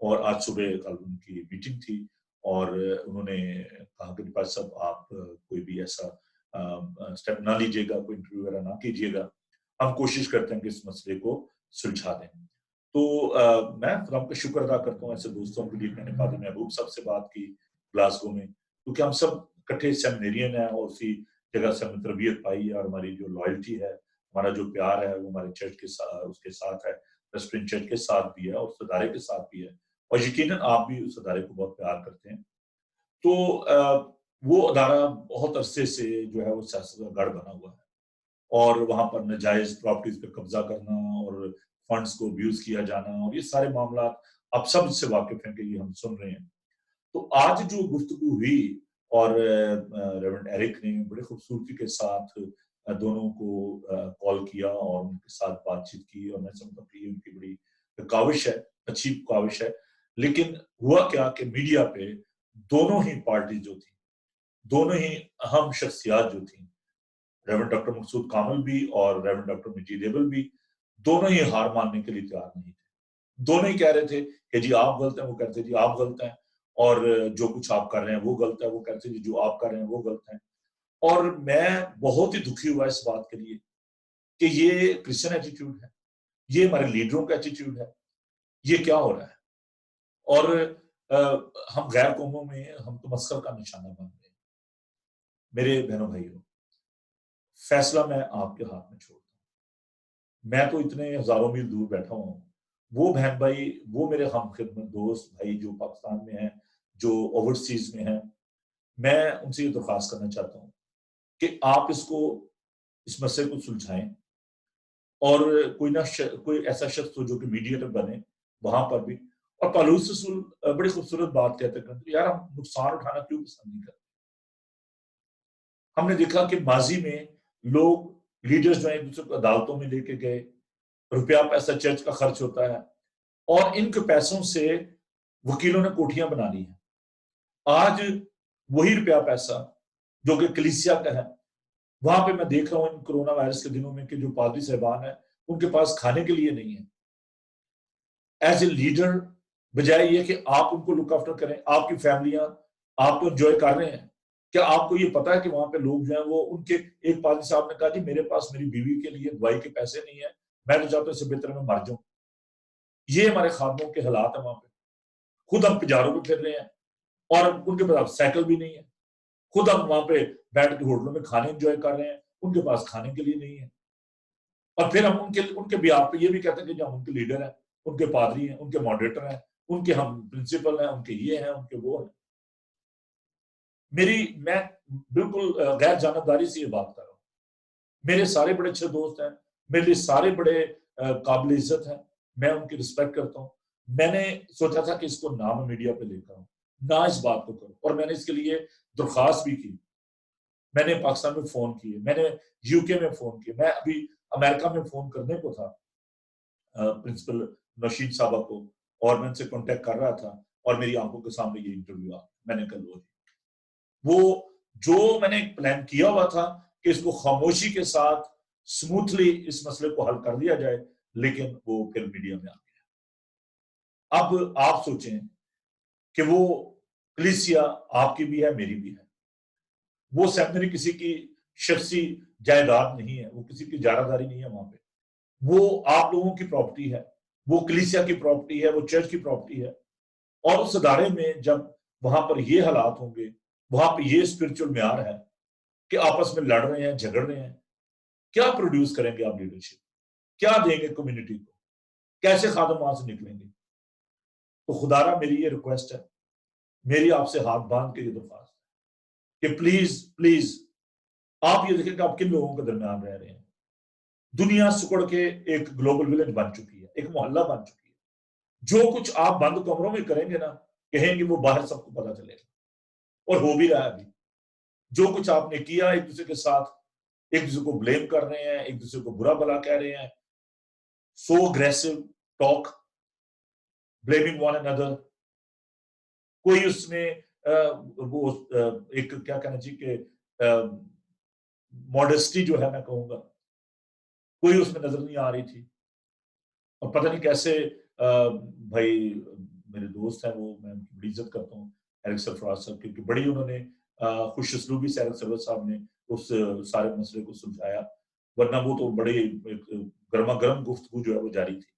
اور آج صبح کل ان کی میٹنگ تھی اور انہوں نے کہا کہ ڈپارٹ صاحب آپ کوئی بھی ایسا اسٹیپ نہ لیجیے گا، کوئی انٹرویو وغیرہ نہ کیجیے گا، ہم کوشش کرتے ہیں کہ اس مسئلے کو سلجھا دیں۔ تو میں خدا کا شکر ادا کرتا ہوں ایسے دوستوں کے لیے۔ میں نے قاضی محبوب صاحب سے بات کی گلاسگو میں، کیونکہ ہم سب اکٹھے سیمینیرین ہیں اور اسی جگہ سے ہم نے تربیت پائی ہے، اور ہماری جو لائلٹی ہے، ہمارا جو پیار ہے وہ ہمارے چرچ کے ساتھ، اس کے ساتھ ہے، پرسپرنگ چرچ کے ساتھ بھی ہے اور اس ادارے کے ساتھ بھی ہے، اور یقیناً آپ بھی اس ادارے کو بہت پیار کرتے ہیں۔ تو وہ ادارہ بہت عرصے سے جو ہے وہ سیاست کا گڑھ بنا ہوا ہے، اور وہاں پر ناجائز پراپرٹیز پہ قبضہ کرنا اور فنڈز کو ابیوز کیا جانا، اور یہ سارے معاملات آپ سب اس سے واقف ہیں کہ یہ ہم سن رہے ہیں۔ تو آج جو گفتگو ہوئی اور ریورنڈ ایرک نے بڑے خوبصورتی کے ساتھ دونوں کو کال کیا اور ان کے ساتھ بات چیت کی، اور میں سمجھتا ہوں کہ یہ ان کی بڑی کاوش ہے، اچھی کاوش ہے۔ لیکن ہوا کیا کہ میڈیا پہ دونوں ہی پارٹی جو تھی، دونوں ہی اہم شخصیات جو تھیں، ریورنڈ ڈاکٹر مقصود کامل بھی اور ریورنڈ ڈاکٹر مجید ایبل بھی، دونوں ہی ہار ماننے کے لیے تیار نہیں تھے۔ دونوں ہی کہہ رہے تھے کہ جی آپ غلط ہیں، وہ کہتے جی آپ غلط ہیں، اور جو کچھ آپ کر رہے ہیں وہ غلط ہے، وہ کہتے جی جو آپ کر رہے ہیں وہ غلط ہیں۔ اور میں بہت ہی دکھی ہوا اس بات کے لیے کہ یہ کرسچن ایٹیٹیوڈ ہے، یہ ہمارے لیڈروں کا ایٹیٹیوڈ ہے، یہ کیا ہو رہا ہے؟ اور ہم غیر قوموں میں ہم تو مسخر کا نشانہ بن گئے۔ میرے بہنوں بھائیوں، فیصلہ میں آپ کے ہاتھ میں چھوڑتا ہوں۔ میں تو اتنے ہزاروں میل دور بیٹھا ہوں، وہ بہن بھائی، وہ میرے ہم خدمت دوست بھائی جو پاکستان میں ہیں، جو اوورسیز میں ہیں، میں ان سے یہ درخواست کرنا چاہتا ہوں کہ آپ اس مسئلے کو سلجھائیں، اور کوئی ایسا شخص ہو جو کہ میڈیٹر بنے وہاں پر بھی۔ اور پالوس رسول بڑی خوبصورت بات کہتے ہیں، یار ہم نقصان اٹھانا کیوں پسند نہیں کرتے؟ ہم نے دیکھا کہ ماضی میں لوگ لیڈرز جو ہیں ایک دوسرے کو عدالتوں میں لے کے گئے، روپیہ پیسہ چرچ کا خرچ ہوتا ہے، اور ان کے پیسوں سے وکیلوں نے کوٹھیاں بنا لی ہیں۔ آج وہی روپیہ پیسہ جو کہ کلیسیا کا ہے، وہاں پہ میں دیکھ رہا ہوں ان کرونا وائرس کے دنوں میں کہ جو پادری صاحبان ہیں ان کے پاس کھانے کے لیے نہیں ہے۔ ایز اے لیڈر بجائے یہ کہ آپ ان کو لک آفٹر کریں، آپ کی فیملیاں آپ کو انجوائے کر رہے ہیں، کیا آپ کو یہ پتا ہے کہ وہاں پہ لوگ جو ہیں وہ ان کے ایک پادری صاحب نے کہا جی میرے پاس میری بیوی کے لیے دوائی کے پیسے نہیں ہیں، میں تو چاہتا ہوں اس سے بہتر میں مر جاؤں۔ یہ ہمارے خادموں کے حالات ہیں وہاں پہ۔ خود ہم پجاروں پہ پھر رہے ہیں اور ان کے پاس سائیکل بھی نہیں ہے، خود ہم وہاں پہ بیٹھ کے ہوٹلوں میں کھانے انجوائے کر رہے ہیں، ان کے پاس کھانے کے لیے نہیں ہے، اور پھر ہم ان کے بیاہ پہ یہ بھی کہتے ہیں کہ جو ہم ان کے لیڈر ہیں، ان کے پادری ہیں، ان کے ماڈریٹر ہیں، ان کے ہم پرنسپل ہیں، ان کے یہ ہیں، ان کے وہ ہیں۔ میں بالکل غیر جانبداری سے یہ بات کر رہا ہوں۔ میرے سارے بڑے اچھے دوست ہیں، میرے لیے سارے بڑے قابل عزت ہیں، میں ان کی رسپیکٹ کرتا ہوں۔ میں نے سوچا تھا کہ اس کو نہ میں میڈیا پہ لے کر آؤں، نہ اس بات کو کروں، اور میں نے اس کے لیے درخواست بھی کی۔ میں نے پاکستان میں فون کیے، میں نے یو کے میں فون کیے، میں ابھی امریکہ میں فون کرنے کو تھا پرنسپل نشید صاحبہ کو، اور میں ان سے کانٹیکٹ کر رہا تھا، اور میری آنکھوں کے سامنے یہ انٹرویو آ، میں نے کہا لو جی، وہ جو میں نے پلان کیا ہوا تھا کہ اس کو خاموشی کے ساتھ سموتھلی اس مسئلے کو حل کر لیا جائے، لیکن وہ پھر میڈیا میں آ گیا۔ اب آپ سوچیں کہ وہ کلیسیا آپ کی بھی ہے، میری بھی ہے، وہ سیمنری کسی کی شخصی جائیداد نہیں ہے، وہ کسی کی اجارہ نہیں ہے، وہاں پہ وہ آپ لوگوں کی پراپرٹی ہے، وہ کلیسیا کی پراپرٹی ہے، وہ چرچ کی پراپرٹی ہے۔ اور اس ادارے میں جب وہاں پر یہ حالات ہوں گے، وہاں پہ یہ اسپرچل معیار ہے کہ آپس میں لڑ رہے ہیں، جھگڑ رہے ہیں، کیا پروڈیوس کریں گے آپ لیڈرشپ؟ کیا دیں گے کمیونٹی کو؟ کیسے خادم وہاں سے نکلیں گے؟ تو خدارہ میری یہ ریکویسٹ ہے، میری آپ سے ہاتھ باندھ کے یہ درخواست ہے کہ پلیز پلیز آپ یہ دیکھیں کہ آپ کن لوگوں کے درمیان رہ رہے ہیں۔ دنیا سکڑ کے ایک گلوبل ولیج بن چکی ہے، ایک محلہ بن چکی ہے۔ جو کچھ آپ بند کمروں میں کریں گے نا، کہیں گے وہ باہر سب کو پتا چلے گا، اور ہو بھی رہا ہے ابھی۔ جو کچھ آپ نے کیا ایک دوسرے کے ساتھ، ایک دوسرے کو بلیم کر رہے ہیں، ایک دوسرے کو برا بھلا کہہ رہے ہیں، so aggressive talk, blaming one another۔ کوئی اس میں وہ ایک کیا کہنا چاہیے کہ ماڈسٹی جو ہے میں کہوں گا، کوئی اس میں نظر نہیں آ رہی تھی، اور پتہ نہیں کیسے بھائی میرے دوست ہیں وہ میں ان کی بڑی عزت کرتا ہوں ایرک سرفراز صاحب کی، بڑی انہوں نے خوش اسلوبی سے ایرک سرفراز صاحب نے اس سارے مسئلے کو سلجھایا، ورنہ وہ تو بڑے گرما گرم گفتگو جو ہے وہ جاری تھی.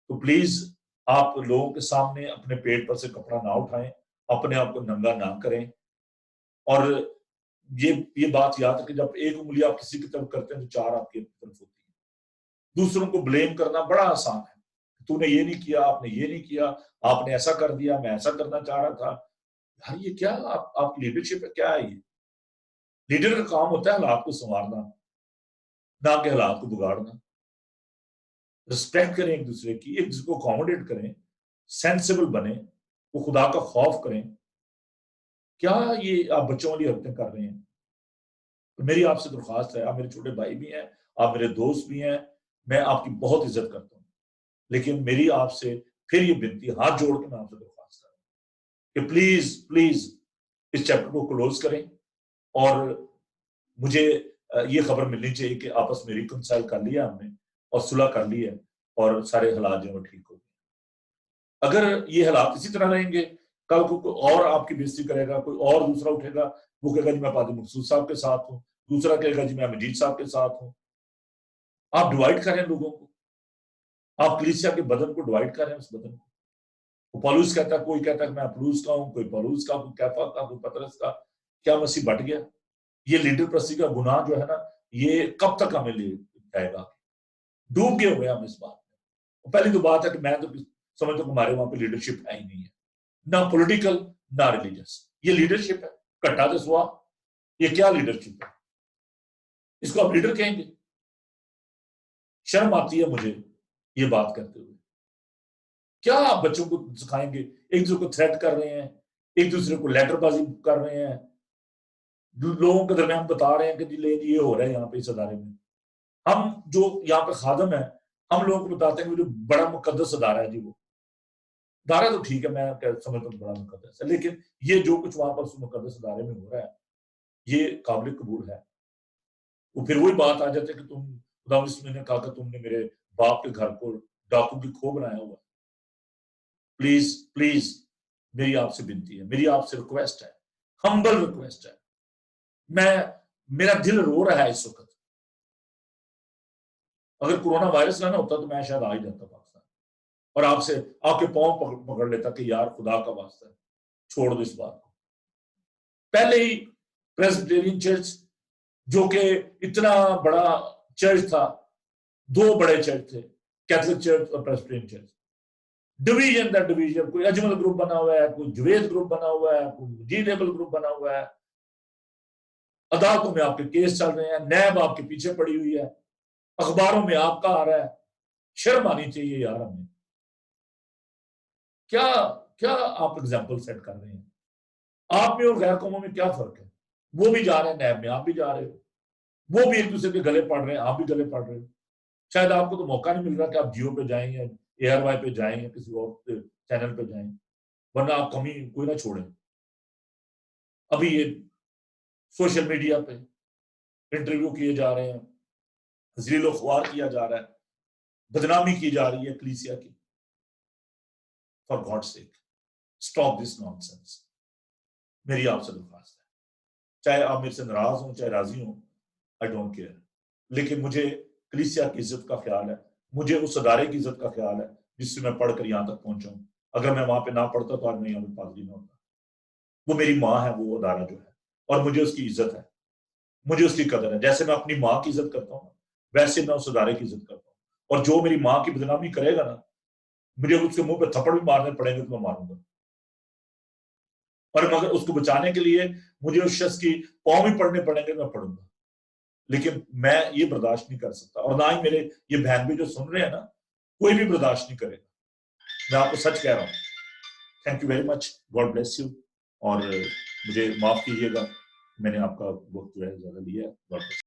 تو پلیز آپ لوگوں کے سامنے اپنے پیٹ پر سے کپڑا نہ اٹھائیں، اپنے آپ کو ننگا نہ کریں، اور یہ بات یاد ہے کہ جب ایک انگلی آپ کسی کی طرف کرتے ہیں تو چار آپ کی طرف ہوتی ہیں. دوسروں کو بلیم کرنا بڑا آسان ہے، تو نے یہ نہیں کیا، آپ نے یہ نہیں کیا، آپ نے ایسا کر دیا، میں ایسا کرنا چاہ رہا تھا. یار یہ کیا آپ کی لیڈرشپ ہے؟ کیا ہے یہ؟ لیڈر کا کام ہوتا ہے حالات کو سنوارنا، نہ کہ حالات کو بگاڑنا. رسپیکٹ کریں ایک دوسرے کی، ایک دوسرے کو اکوموڈیٹ کریں، سینسیبل بنیں، وہ خدا کا خوف کریں. کیا یہ آپ بچوں والی حرکتیں کر رہے ہیں؟ میری آپ سے درخواست ہے، آپ میرے چھوٹے بھائی بھی ہیں، آپ میرے دوست بھی ہیں، میں آپ کی بہت عزت کرتا ہوں، لیکن میری آپ سے پھر یہ بنتی، ہاتھ جوڑ کے میں آپ سے درخواست کر رہا ہوں کہ پلیز پلیز اس چیپٹر کو کلوز کریں. اور مجھے یہ خبر ملنی چاہیے کہ آپس میں ریکنسائل کر لیا ہم نے اور صلح کر لی ہے اور سارے حالات جو ہیں ٹھیک ہو گئے. اگر یہ حالات اسی طرح رہیں گے، کل کو کوئی اور آپ کی بےزتی کرے گا، کوئی اور دوسرا اٹھے گا، وہ کہے گا جی میں پادری مقصود صاحب کے ساتھ ہوں، دوسرا کہے گا جی میں مجید صاحب کے ساتھ ہوں. آپ ڈیوائڈ کریں لوگوں کو، آپ کلیسیا کے بدن کو ڈیوائڈ کریں. اس بدن کو پولوس کہتا ہے، کوئی کہتا ہے کہ میں اپلوس کا ہوں، کوئی پولوس کا، کوئی کیفا کا، کوئی پترس کا. کیا مسیح بٹ گیا؟ یہ لیڈر پرستی کا گناہ جو ہے نا، یہ کب تک ہمیں لے جائے گا؟ ڈوب گئے ہوئے ہم اس بات میں. پہلی تو بات ہے کہ میں تو سمجھتا ہوں ہمارے وہاں پہ لیڈرشپ ہے ہی نہیں ہے، نہ پولیٹیکل نہ ریلیجس. یہ لیڈرشپ ہے کٹا دس ہوا، یہ کیا لیڈرشپ ہے؟ اس کو آپ لیڈر کہیں گے؟ شرم آتی ہے مجھے یہ بات کرتے ہوئے. کیا آپ بچوں کو سکھائیں گے؟ ایک دوسرے کو تھریٹ کر رہے ہیں، ایک دوسرے کو لیٹر بازی کر رہے ہیں، لوگوں کے درمیان بتا رہے ہیں کہ جی یہ ہو رہا ہے یہاں پہ اس ادارے میں. ہم جو یہاں پہ خادم ہیں، ہم لوگوں کو بتاتے ہیں کہ جو بڑا مقدس ادارہ ہے جی، وہ ادارہ تو ٹھیک ہے، میں سمجھتا ہوں بڑا مقدس ہے، لیکن یہ جو کچھ وہاں پر اس مقدس ادارے میں ہو رہا ہے یہ قابل قبول ہے؟ وہ پھر وہی بات آ جاتی ہے کہ تم خدا نے کہا کہ تم نے میرے باپ کے گھر کو ڈاکو کی کھو بنایا ہوا. پلیز پلیز میری آپ سے بنتی ہے، میری آپ سے ریکویسٹ ہے، ہمبل ریکویسٹ ہے. میرا دل رو رہا ہے اس وقت. اگر کورونا وائرس نہ ہوتا تو میں شاید آ ہی جاتا پاکستان اور آپ سے آپ کے پاؤں پکڑ لیتا کہ یار خدا کا واسطہ ہے چھوڑ دو اس بات کو. پہلے ہی پریسبیٹیرین چرچ جو کہ اتنا بڑا چرچ تھا، دو بڑے چرچ تھے، کیتھولک چرچ اور Presbyterian church. Division the division, کوئی اجمل گروپ بنا ہوا ہے، کوئی جوید گروپ بنا ہوا ہے، کوئی مجید ایبل گروپ بنا ہوا ہے. عدالتوں میں آپ کے کیس چل رہے ہیں، نیب آپ کے پیچھے پڑی ہوئی ہے، اخباروں میں آپ کا آ رہا ہے. شرم آنی چاہیے یار ہمیں. کیا آپ ایگزامپل سیٹ کر رہے ہیں؟ آپ میں اور غیر قوموں میں کیا فرق ہے؟ وہ بھی جا رہے ہیں نیب میں، آپ بھی جا رہے ہو، وہ بھی ایک دوسرے کے گلے پڑ رہے ہیں، آپ بھی گلے پڑ رہے ہو. شاید آپ کو تو موقع نہیں مل رہا کہ آپ جیو پہ جائیں یا ARY پہ جائیں یا کسی اور چینل پہ جائیں، ورنہ آپ کمی کوئی نہ چھوڑیں. ابھی یہ سوشل میڈیا پہ انٹرویو کیے جا رہے ہیں، ذلیل و خوار کیا جا رہا ہے، بدنامی کی جا رہی ہے کلیسیا کی. For God sake stop this nonsense. میری آپ سے درخواست ہے، چاہے آپ میرے سے ناراض ہوں چاہے راضی ہوں، آئی ڈونٹ کیئر، لیکن مجھے کلیسیا کی عزت کا خیال ہے، مجھے اس ادارے کی عزت کا خیال ہے جس سے میں پڑھ کر یہاں تک پہنچا ہوں. اگر میں وہاں پہ نہ پڑھتا تو آج میں یہاں پہ پادری نہ ہوتا. وہ میری ماں ہے، وہ ادارہ جو ہے، اور مجھے اس کی عزت ہے، مجھے اس کی قدر ہے. جیسے میں اپنی ماں کی عزت کرتا ہوں ویسے میں اس ادارے کی عزت کرتا ہوں. اور جو میری ماں کی بدنامی کرے گا نا، مجھے اس کے منہ پہ تھپڑ بھی مارنے پڑیں گے تو میں ماروں گا. اور مگر اس کو بچانے کے لیے مجھے اس شخص کی پاؤں بھی پڑنے پڑیں گے، میں پڑھوں گا. لیکن میں یہ برداشت نہیں کر سکتا، اور نہ ہی میرے یہ بہن بھی جو سن رہے ہیں نا، کوئی بھی برداشت نہیں کرے گا. میں آپ کو سچ کہہ رہا ہوں. Thank you very much, God bless you. اور مجھے معاف کیجیے گا، میں نے آپ کا وقت جو ہے زیادہ لیا ہے.